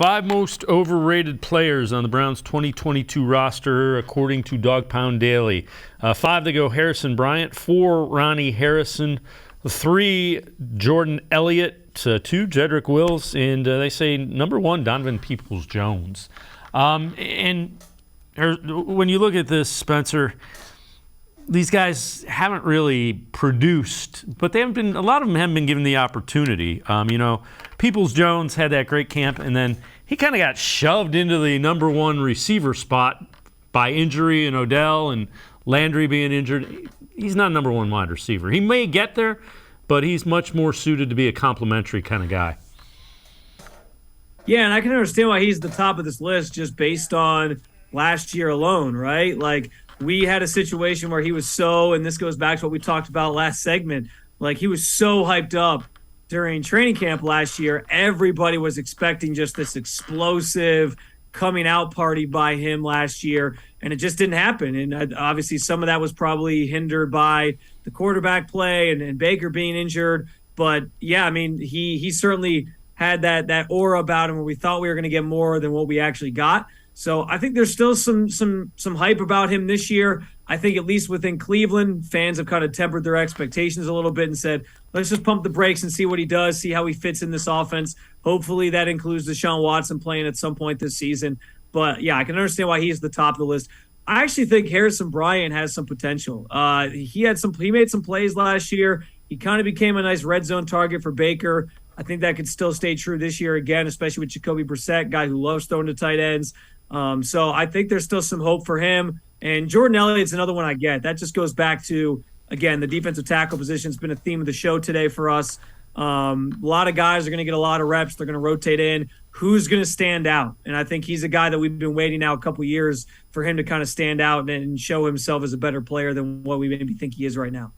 5 most overrated players on the Browns' 2022 roster, according to Dog Pound Daily. 5 to go Harrison Bryant, 4 Ronnie Harrison, 3 Jordan Elliott, 2 Jedrick Wills, and they say number 1 Donovan Peoples-Jones. And when you look at this, Spencer, these guys haven't really produced, but a lot of them haven't been given the opportunity. Peoples-Jones had that great camp, and then he kind of got shoved into the number 1 receiver spot by injury and Odell and Landry being injured. He's not a number 1 wide receiver. He may get there, but he's much more suited to be a complimentary kind of guy. Yeah, and I can understand why he's the top of this list just based on last year alone, right? Like, we had a situation where he was and this goes back to what we talked about last segment, like he was so hyped up during training camp last year. Everybody was expecting just this explosive coming out party by him last year, and it just didn't happen. And obviously some of that was probably hindered by the quarterback play and Baker being injured. But yeah, I mean, he certainly had that aura about him where we thought we were going to get more than what we actually got. So I think there's still some hype about him this year. I think at least within Cleveland, fans have kind of tempered their expectations a little bit and said, let's just pump the brakes and see what he does, see how he fits in this offense. Hopefully that includes Deshaun Watson playing at some point this season. But yeah, I can understand why he's the top of the list. I actually think Harrison Bryant has some potential. He made some plays last year. He kind of became a nice red zone target for Baker. I think that could still stay true this year again, especially with Jacoby Brissett, guy who loves throwing to tight ends. So I think there's still some hope for him. And Jordan Elliott's another one I get. That just goes back to, again, the defensive tackle position has been a theme of the show today for us. A lot of guys are going to get a lot of reps. They're going to rotate in. Who's going to stand out? And I think he's a guy that we've been waiting now a couple years for him to kind of stand out and show himself as a better player than what we maybe think he is right now.